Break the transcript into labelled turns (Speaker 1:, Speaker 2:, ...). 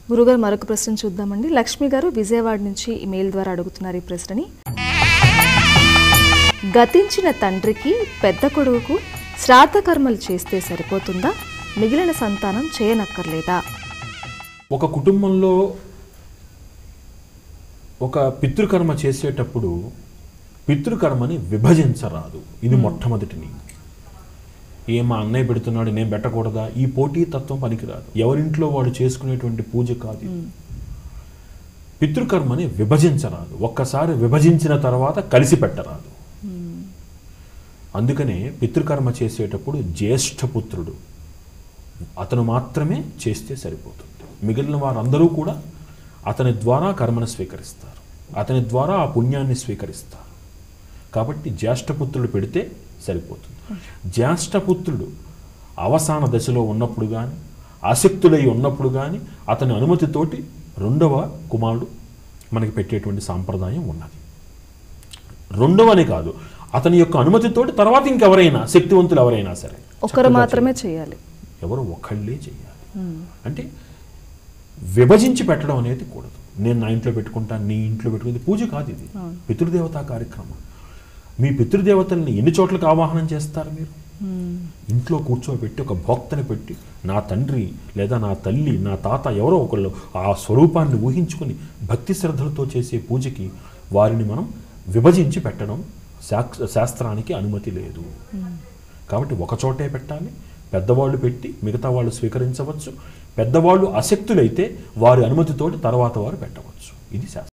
Speaker 1: గురుగారు మరొక ప్రశ్న చూద్దామండి. లక్ష్మి గారు విజయవాడ నుంచి ఈమెయిల్ ద్వారా అడుగుతున్నారు ఈ ప్రశ్నని. గతించిన తండ్రికి పెద్ద కొడుకు శ్రాద్ధ కర్మలు చేస్తే సరిపోతుందా, మిగిలిన సంతానం చేయనక్కర్లేదా?
Speaker 2: ఒక కుటుంబంలో ఒక పితృకర్మ చేసేటప్పుడు పితృకర్మని విభజించరాదు. ఇది మొట్టమొదటి నియమం. మా అన్నయ్య పెడుతున్నాడు నేను పెట్టకూడదా, ఈ పోటీ తత్వం పనికిరాదు. ఎవరింట్లో వాడు చేసుకునేటువంటి పూజ కాదు. పితృకర్మని విభజించరాదు. ఒక్కసారి విభజించిన తర్వాత కలిసి పెట్టరాదు. అందుకనే పితృకర్మ చేసేటప్పుడు జ్యేష్ఠపుత్రుడు అతను మాత్రమే చేస్తే సరిపోతుంది. మిగిలిన వారందరూ కూడా అతని ద్వారా కర్మను స్వీకరిస్తారు, అతని ద్వారా ఆ పుణ్యాన్ని స్వీకరిస్తారు. కాబట్టి జ్యేష్ఠపుత్రుడు పెడితే సరిపోతుంది. జ్యేష్ఠపుత్రుడు అవసాన దశలో ఉన్నప్పుడు కానీ, ఆసక్తులై ఉన్నప్పుడు కానీ అతని అనుమతితోటి రెండవ కుమారుడు మనకి పెట్టేటువంటి సాంప్రదాయం ఉన్నది. రెండవనే కాదు, అతని యొక్క అనుమతితోటి తర్వాత ఇంకెవరైనా శక్తివంతులు ఎవరైనా సరే
Speaker 1: ఒకరు మాత్రమే చేయాలి,
Speaker 2: ఎవరు ఒకళ్ళే చేయాలి. అంటే విభజించి పెట్టడం అనేది కూడదు. నేను నా ఇంట్లో పెట్టుకుంటాను, నీ ఇంట్లో పెట్టుకుంది పూజ కాదు. ఇది పితృదేవతా కార్యక్రమం. మీ పితృదేవతల్ని ఎన్ని చోట్లకు ఆవాహనం చేస్తారు మీరు? ఇంట్లో కూర్చోబెట్టి ఒక భోక్తని పెట్టి నా తండ్రి లేదా నా తల్లి నా తాత ఎవరో ఒకళ్ళు ఆ స్వరూపాన్ని ఊహించుకొని భక్తి శ్రద్ధలతో చేసే పూజకి వారిని మనం విభజించి పెట్టడం శాస్త్రానికి అనుమతి లేదు. కాబట్టి ఒక చోటే పెట్టాలి. పెద్దవాళ్ళు పెట్టి మిగతా వాళ్ళు స్వీకరించవచ్చు. పెద్దవాళ్ళు అశక్తులైతే వారి అనుమతితోటి తర్వాత వారు పెట్టవచ్చు. ఇది శాస్త్రం.